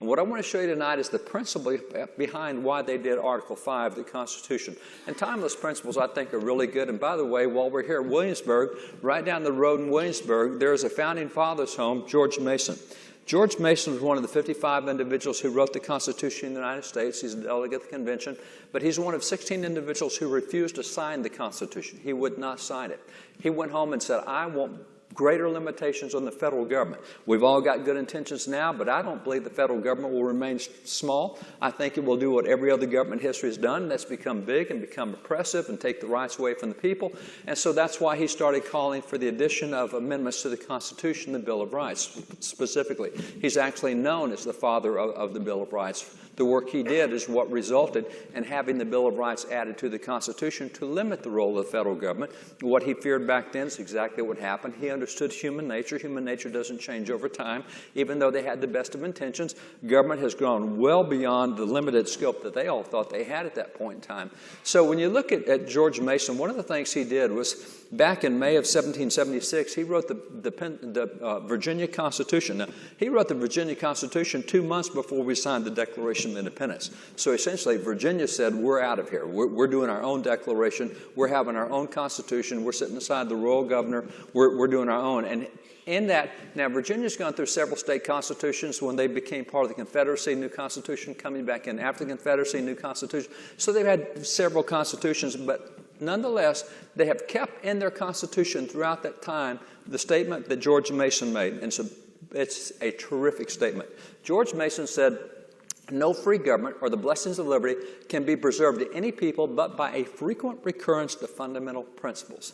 And what I want to show you tonight is the principle behind why they did Article 5 of the Constitution. And timeless principles, I think, are really good. And by the way, while we're here at Williamsburg, right down the road in Williamsburg, there is a founding father's home, George Mason. George Mason was one of the 55 individuals who wrote the Constitution of the United States. He's a delegate at the convention, but he's one of 16 individuals who refused to sign the Constitution. He would not sign it. He went home and said, I want greater limitations on the federal government. We've all got good intentions now, but I don't believe the federal government will remain small. I think it will do what every other government in history has done, and that's become big and become oppressive and take the rights away from the people. And so that's why he started calling for the addition of amendments to the Constitution, the Bill of Rights, specifically. He's actually known as the father of the Bill of Rights. The work he did is what resulted in having the Bill of Rights added to the Constitution to limit the role of the federal government. What he feared back then is exactly what happened. He understood human nature. Human nature doesn't change over time. Even though they had the best of intentions, government has grown well beyond the limited scope that they all thought they had at that point in time. So when you look at George Mason, one of the things he did was back in May of 1776, he wrote the Virginia Constitution. Now, he wrote the Virginia Constitution 2 months before we signed the Declaration of Independence. So essentially, Virginia said, we're out of here. We're doing our own declaration. We're having our own Constitution. We're sitting aside the royal governor. We're doing our own. And in that, now Virginia's gone through several state constitutions. When they became part of the Confederacy, new constitution, coming back in after the Confederacy, new constitution. So they've had several constitutions, but nonetheless, they have kept in their Constitution throughout that time the statement that George Mason made. And so it's a terrific statement. George Mason said, no free government or the blessings of liberty can be preserved to any people but by a frequent recurrence to fundamental principles.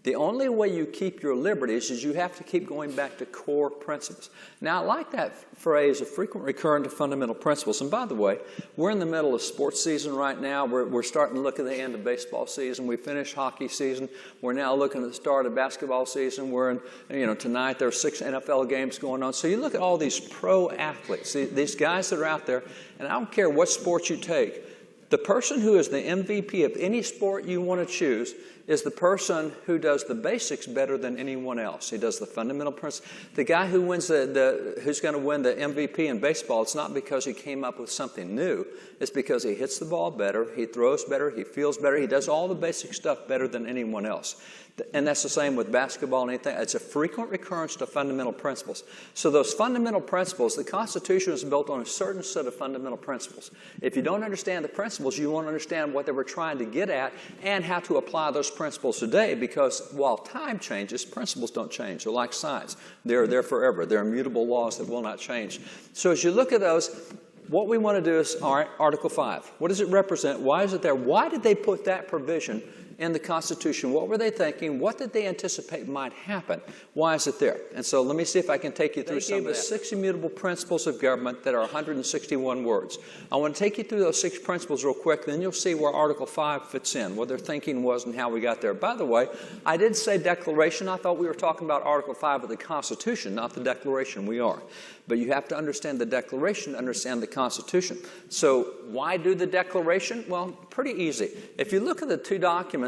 The only way you keep your liberties is you have to keep going back to core principles. Now, I like that phrase, a frequent recurrence to fundamental principles. And by the way, we're in the middle of sports season right now. We're starting to look at the end of baseball season. We finished hockey season. We're now looking at the start of basketball season. We're in, tonight there are 6 NFL games going on. So you look at all these pro athletes, these guys that are out there, and I don't care what sport you take, the person who is the MVP of any sport you want to choose is the person who does the basics better than anyone else. He does the fundamental principles. The guy who wins who's going to win the MVP in baseball, it's not because he came up with something new. It's because he hits the ball better, he throws better, he feels better, he does all the basic stuff better than anyone else. And that's the same with basketball and anything. It's a frequent recurrence to fundamental principles. So those fundamental principles, the Constitution is built on a certain set of fundamental principles. If you don't understand the principles, you won't understand what they were trying to get at and how to apply those principles today, because while time changes, principles don't change. They're like science. They're there forever. They're immutable laws that will not change. So as you look at those, what we want to do is, all right, Article 5. What does it represent? Why is it there? Why did they put that provision in the Constitution? What were they thinking? What did they anticipate might happen? Why is it there? And so let me see if I can take you through some of the 6 immutable principles of government that are 161 words. I want to take you through those 6 principles real quick, then you'll see where Article 5 fits in, what their thinking was and how we got there. By the way, I did say declaration. I thought we were talking about Article 5 of the Constitution, not the Declaration. We are. But you have to understand the Declaration to understand the Constitution. So why do the Declaration? Well, pretty easy. If you look at the 2 documents,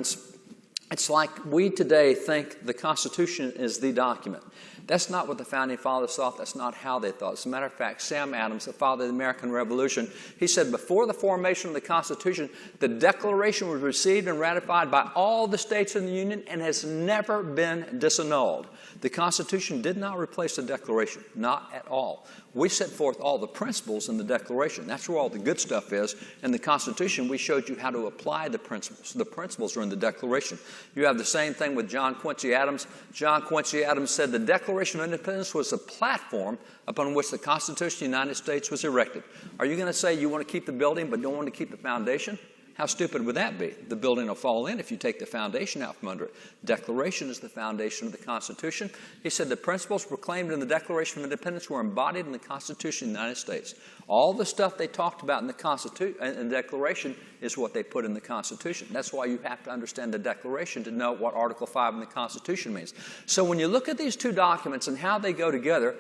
it's like we today think the Constitution is the document. That's not what the Founding Fathers thought. That's not how they thought. As a matter of fact, Sam Adams, the father of the American Revolution, he said before the formation of the Constitution, the Declaration was received and ratified by all the states in the Union and has never been disannulled. The Constitution did not replace the Declaration, not at all. We set forth all the principles in the Declaration. That's where all the good stuff is. In the Constitution, we showed you how to apply the principles. The principles are in the Declaration. You have the same thing with John Quincy Adams. John Quincy Adams said the Declaration of Independence was a platform upon which the Constitution of the United States was erected. Are you going to say you want to keep the building but don't want to keep the foundation? How stupid would that be? The building will fall in if you take the foundation out from under it. Declaration is the foundation of the Constitution. He said the principles proclaimed in the Declaration of Independence were embodied in the Constitution of the United States. All the stuff they talked about in the Declaration is what they put in the Constitution. That's why you have to understand the Declaration to know what Article 5 in the Constitution means. So when you look at these 2 documents and how they go together,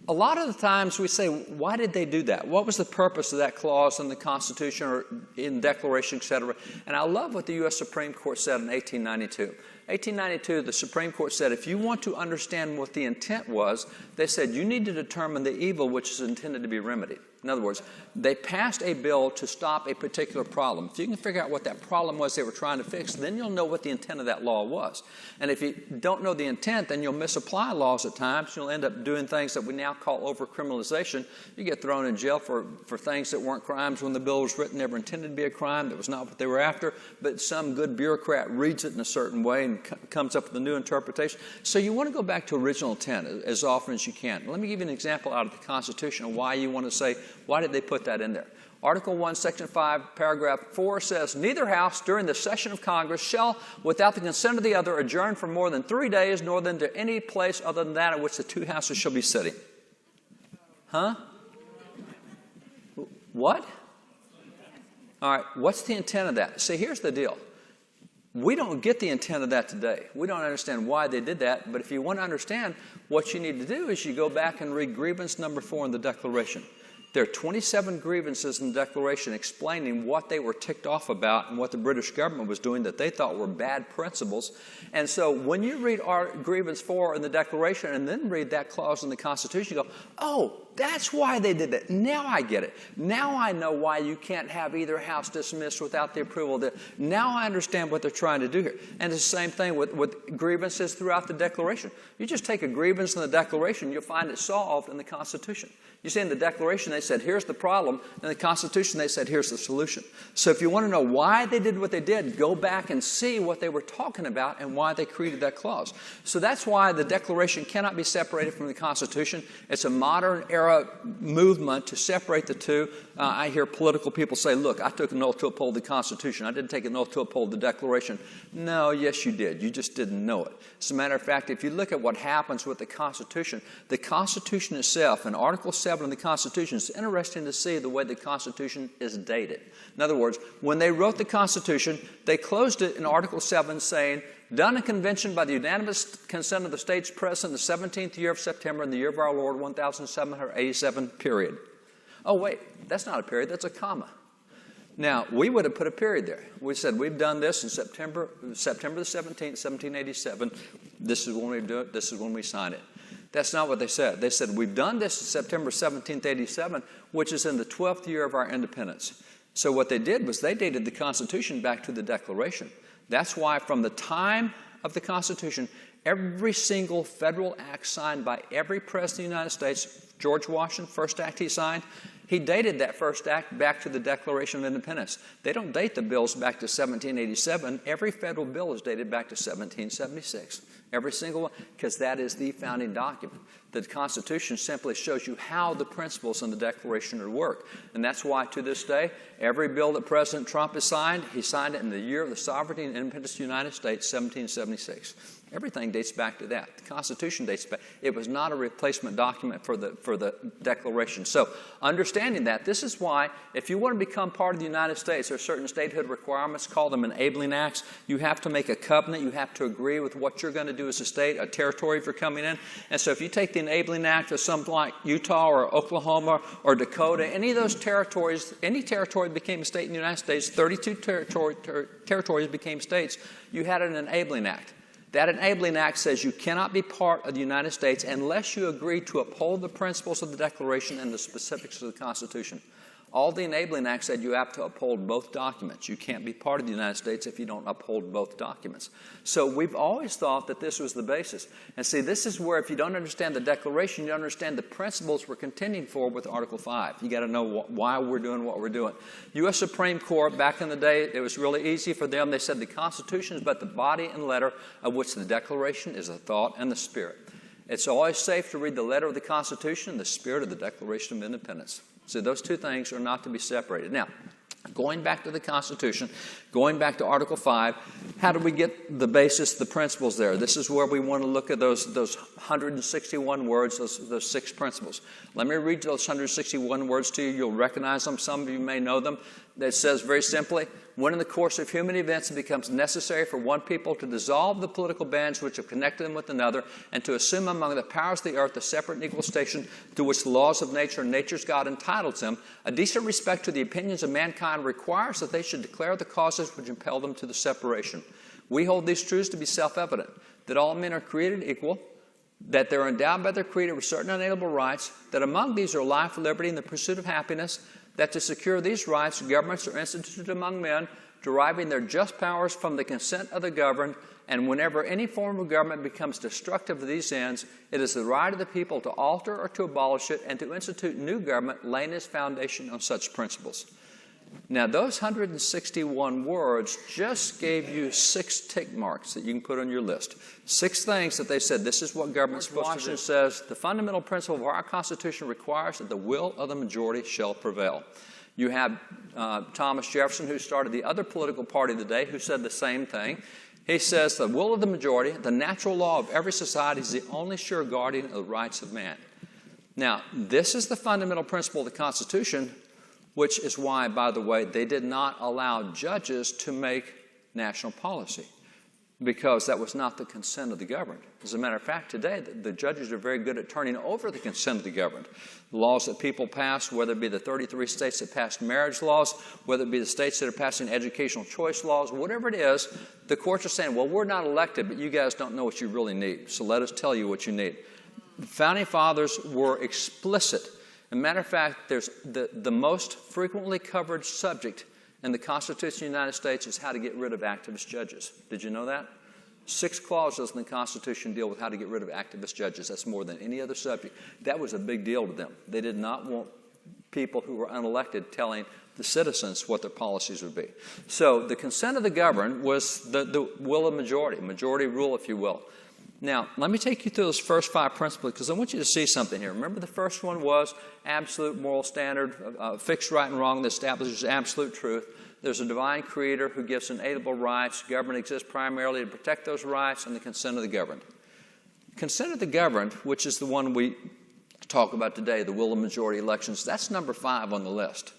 a lot of the times we say, why did they do that? What was the purpose of that clause in the Constitution or in Declaration, et cetera? And I love what the U.S. Supreme Court said in 1892. 1892, the Supreme Court said, if you want to understand what the intent was, they said, you need to determine the evil which is intended to be remedied. In other words, they passed a bill to stop a particular problem. If you can figure out what that problem was they were trying to fix, then you'll know what the intent of that law was. And if you don't know the intent, then you'll misapply laws at times. You'll end up doing things that we now call over-criminalization. You get thrown in jail for things that weren't crimes when the bill was written, never intended to be a crime. That was not what they were after. But some good bureaucrat reads it in a certain way and comes up with a new interpretation. So you want to go back to original intent as often as you can. Let me give you an example out of the Constitution of why you want to say, why did they put that in there? Article 1, Section 5, Paragraph 4 says, neither house during the session of Congress shall, without the consent of the other, adjourn for more than 3 days, nor then to any place other than that in which the two houses shall be sitting. Huh? What? All right, what's the intent of that? See, here's the deal. We don't get the intent of that today. We don't understand why they did that, but if you want to understand, what you need to do is you go back and read grievance number 4 in the Declaration. There are 27 grievances in the Declaration explaining what they were ticked off about and what the British government was doing that they thought were bad principles. And so when you read our grievance 4 in the Declaration and then read that clause in the Constitution, you go, oh, that's why they did that. Now I get it. Now I know why you can't have either house dismissed without the approval of the... Now I understand what they're trying to do here. And it's the same thing with grievances throughout the Declaration. You just take a grievance in the Declaration, you'll find it solved in the Constitution. You see, in the Declaration, they said, here's the problem. In the Constitution, they said, here's the solution. So if you want to know why they did what they did, go back and see what they were talking about and why they created that clause. So that's why the Declaration cannot be separated from the Constitution. It's a modern era movement to separate the two. I hear political people say, look, I took an oath to uphold the Constitution. I didn't take an oath to uphold the Declaration. No, yes, you did. You just didn't know it. As a matter of fact, if you look at what happens with the Constitution itself, in Article 7 of the Constitution, it's interesting to see the way the Constitution is dated. In other words, when they wrote the Constitution, they closed it in Article 7 saying, done in convention by the unanimous consent of the states present the 17th year of September in the year of our Lord, 1787, period. Oh, wait, that's not a period, that's a comma. Now, we would have put a period there. We said, we've done this in September the 17th, 1787. This is when we do it, this is when we sign it. That's not what they said. They said, we've done this in September 1787, which is in the 12th year of our independence. So what they did was they dated the Constitution back to the Declaration. That's why from the time of the Constitution, every single federal act signed by every president of the United States, George Washington, first act he signed, he dated that first act back to the Declaration of Independence. They don't date the bills back to 1787. Every federal bill is dated back to 1776. Every single one, because that is the founding document. The Constitution simply shows you how the principles in the Declaration would work. And that's why, to this day, every bill that President Trump has signed, he signed it in the year of the sovereignty and independence of the United States, 1776. Everything dates back to that. The Constitution dates back. It was not a replacement document for the Declaration. So understanding that, this is why if you want to become part of the United States, there are certain statehood requirements, call them enabling acts. You have to make a covenant. You have to agree with what you're going to do as a state, a territory if you're coming in. And so if you take the enabling act of something like Utah or Oklahoma or Dakota, any of those territories, any territory became a state in the United States, 32 territories became states, you had an enabling act. That enabling act says you cannot be part of the United States unless you agree to uphold the principles of the Declaration and the specifics of the Constitution. All the enabling acts said you have to uphold both documents. You can't be part of the United States if you don't uphold both documents. So we've always thought that this was the basis. And see, this is where if you don't understand the Declaration, you don't understand the principles we're contending for with Article 5. You got to know why we're doing what we're doing. U.S. Supreme Court, back in the day, it was really easy for them. They said the Constitution is but the body and letter of which the Declaration is the thought and the spirit. It's always safe to read the letter of the Constitution and the spirit of the Declaration of Independence. So those two things are not to be separated. Now, going back to the Constitution, going back to Article 5, how do we get the basis, the principles there? This is where we want to look at those 161 words, those 6 principles. Let me read those 161 words to you. You'll recognize them. Some of you may know them. It says very simply, when in the course of human events it becomes necessary for one people to dissolve the political bands which have connected them with another and to assume among the powers of the earth a separate and equal station to which the laws of nature and nature's God entitles them, a decent respect to the opinions of mankind requires that they should declare the causes which impel them to the separation. We hold these truths to be self-evident, that all men are created equal, that they're endowed by their Creator with certain unalienable rights, that among these are life, liberty, and the pursuit of happiness, that to secure these rights, governments are instituted among men, deriving their just powers from the consent of the governed, and whenever any form of government becomes destructive of these ends, it is the right of the people to alter or to abolish it and to institute new government, laying its foundation on such principles. Now, those 161 words just gave you 6 tick marks that you can put on your list. 6 things that they said, this is what government's supposed to do. Washington says, the fundamental principle of our Constitution requires that the will of the majority shall prevail. You have Thomas Jefferson, who started the other political party of the day, who said the same thing. He says, the will of the majority, the natural law of every society, is the only sure guardian of the rights of man. Now, this is the fundamental principle of the Constitution, which is why, by the way, they did not allow judges to make national policy, because that was not the consent of the governed. As a matter of fact, today, the judges are very good at turning over the consent of the governed. The laws that people pass, whether it be the 33 states that passed marriage laws, whether it be the states that are passing educational choice laws, whatever it is, the courts are saying, well, we're not elected, but you guys don't know what you really need, so let us tell you what you need. The Founding Fathers were explicit. As a matter of fact, there's the most frequently covered subject in the Constitution of the United States is how to get rid of activist judges. Did you know that? 6 clauses in the Constitution deal with how to get rid of activist judges. That's more than any other subject. That was a big deal to them. They did not want people who were unelected telling the citizens what their policies would be. So the consent of the governed was the will of majority rule, if you will. Now, let me take you through those first 5 principles, because I want you to see something here. Remember, the first one was absolute moral standard, fixed right and wrong that establishes absolute truth. There's a divine creator who gives inalienable rights. Government exists primarily to protect those rights, and the consent of the governed. Consent of the governed, which is the one we talk about today, the will of majority elections, that's number 5 on the list.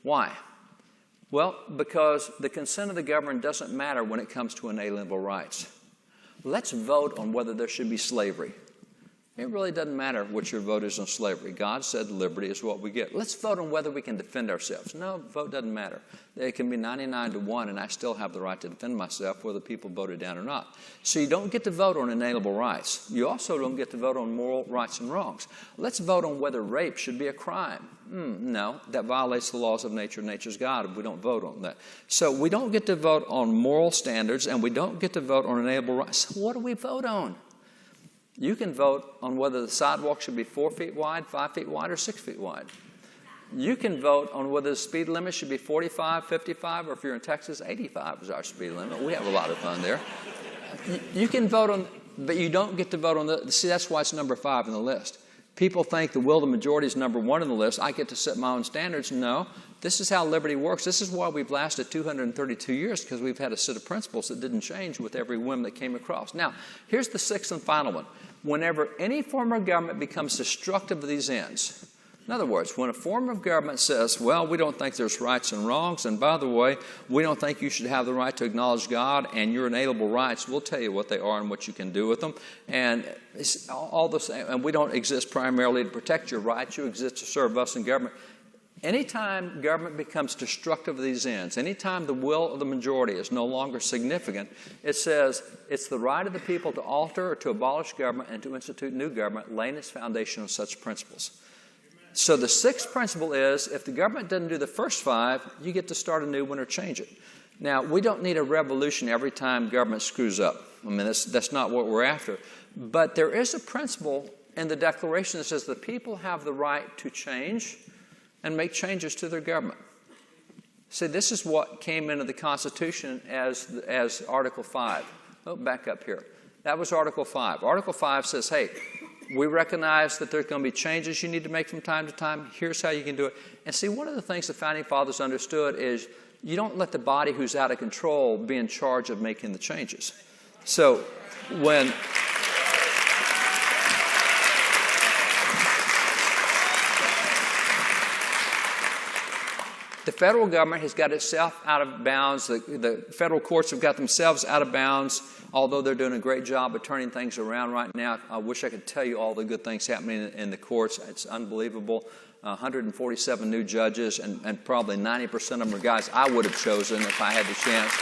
Why? Well, because the consent of the governed doesn't matter when it comes to inalienable rights. Let's vote on whether there should be slavery. It really doesn't matter what your vote is on slavery. God said liberty is what we get. Let's vote on whether we can defend ourselves. No, vote doesn't matter. It can be 99-1, and I still have the right to defend myself whether people voted down or not. So you don't get to vote on inalienable rights. You also don't get to vote on moral rights and wrongs. Let's vote on whether rape should be a crime. No, that violates the laws of nature. Nature's God, and we don't vote on that. So we don't get to vote on moral standards, and we don't get to vote on inalienable rights. So what do we vote on? You can vote on whether the sidewalk should be 4 feet wide, 5 feet wide, or 6 feet wide. You can vote on whether the speed limit should be 45, 55, or if you're in Texas, 85 is our speed limit. We have a lot of fun there. You can vote on, but you don't get to vote on see, that's why it's number 5 on the list. People think the will of the majority is number 1 on the list. I get to set my own standards. No, this is how liberty works. This is why we've lasted 232 years, because we've had a set of principles that didn't change with every whim that came across. Now, here's the 6th and final one. Whenever any form of government becomes destructive of these ends, in other words, when a form of government says, well, we don't think there's rights and wrongs, and by the way, we don't think you should have the right to acknowledge God and your inalienable rights, we'll tell you what they are and what you can do with them, and it's all the same, and we don't exist primarily to protect your rights, you exist to serve us in government. Anytime government becomes destructive of these ends, anytime the will of the majority is no longer significant, it says it's the right of the people to alter or to abolish government and to institute new government, laying its foundation on such principles. So the 6th principle is, if the government doesn't do the first 5, you get to start a new one or change it. Now, we don't need a revolution every time government screws up. I mean, that's not what we're after. But there is a principle in the Declaration that says the people have the right to change and make changes to their government. See, this is what came into the Constitution as Article 5. Oh, back up here. That was Article 5. Article 5 says, hey, we recognize that there's going to be changes you need to make from time to time. Here's how you can do it. And see, one of the things the Founding Fathers understood is you don't let the body who's out of control be in charge of making the changes. So when the federal government has got itself out of bounds. The federal courts have got themselves out of bounds, although they're doing a great job of turning things around right now. I wish I could tell you all the good things happening in the courts. It's unbelievable. 147 new judges, and probably 90% of them are guys I would have chosen if I had the chance.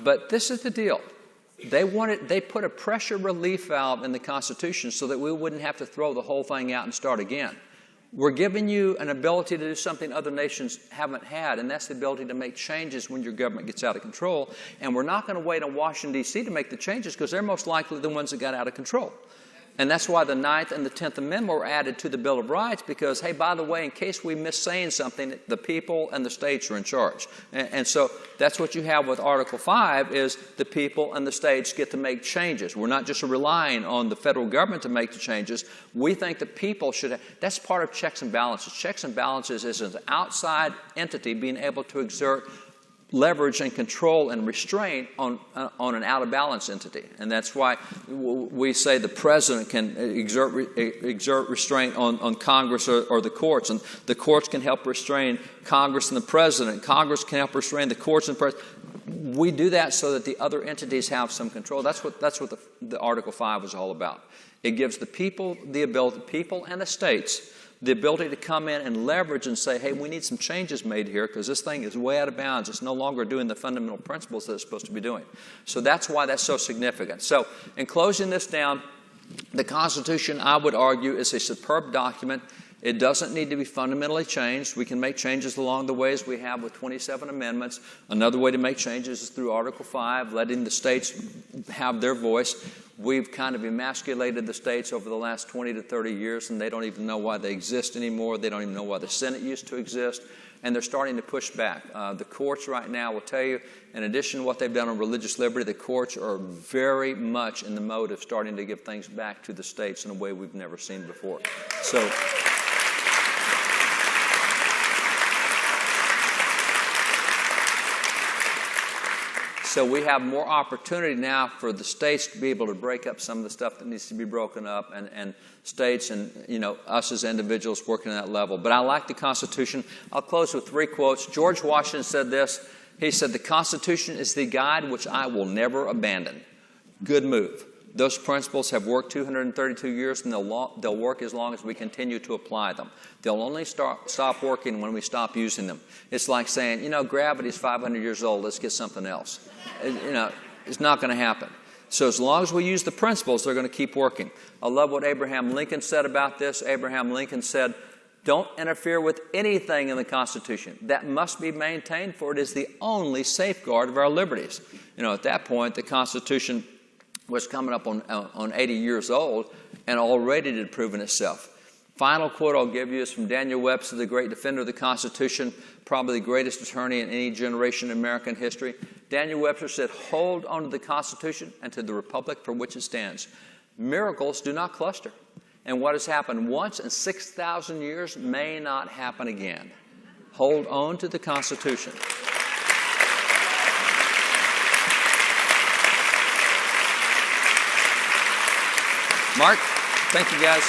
But this is the deal. They put a pressure relief valve in the Constitution so that we wouldn't have to throw the whole thing out and start again. We're giving you an ability to do something other nations haven't had, and that's the ability to make changes when your government gets out of control. And we're not going to wait on Washington, D.C. to make the changes because they're most likely the ones that got out of control. And that's why the 9th and the 10th Amendment were added to the Bill of Rights because, hey, by the way, in case we miss saying something, the people and the states are in charge. And so that's what you have with Article 5 is the people and the states get to make changes. We're not just relying on the federal government to make the changes. We think the people should have. That's part of checks and balances. Checks and balances is an outside entity being able to exert leverage and control and restraint on an out-of-balance entity. And that's why we say the president can exert restraint on Congress or the courts. And the courts can help restrain Congress and the president. Congress can help restrain the courts and the president. We do that so that the other entities have some control. That's what the Article 5 is all about. It gives the people the ability, people and the states, the ability to come in and leverage and say, hey, we need some changes made here because this thing is way out of bounds. It's no longer doing the fundamental principles that it's supposed to be doing. So that's why that's so significant. So in closing this down, the Constitution, I would argue, is a superb document. It doesn't need to be fundamentally changed. We can make changes along the ways we have with 27 amendments. Another way to make changes is through Article 5, letting the states have their voice. We've kind of emasculated the states over the last 20 to 30 years, and they don't even know why they exist anymore. They don't even know why the Senate used to exist, and they're starting to push back. The courts right now will tell you, in addition to what they've done on religious liberty, the courts are very much in the mode of starting to give things back to the states in a way we've never seen before. So we have more opportunity now for the states to be able to break up some of the stuff that needs to be broken up, and states and us as individuals working at that level. But I like the Constitution. I'll close with 3 quotes. George Washington said this. He said, "The Constitution is the guide which I will never abandon." Good move. Those principles have worked 232 years, and they'll work as long as we continue to apply them. They'll only stop working when we stop using them. It's like saying, gravity's 500 years old, let's get something else. It's not going to happen. So as long as we use the principles, they're going to keep working. I love what Abraham Lincoln said about this. Abraham Lincoln said, "Don't interfere with anything in the Constitution. That must be maintained, for it is the only safeguard of our liberties." At that point, the Constitution was coming up on 80 years old, and already it had proven itself. Final quote I'll give you is from Daniel Webster, the great defender of the Constitution, probably the greatest attorney in any generation in American history. Daniel Webster said, "Hold on to the Constitution and to the republic for which it stands. Miracles do not cluster, and what has happened once in 6,000 years may not happen again. Hold on to the Constitution." Mark, thank you guys.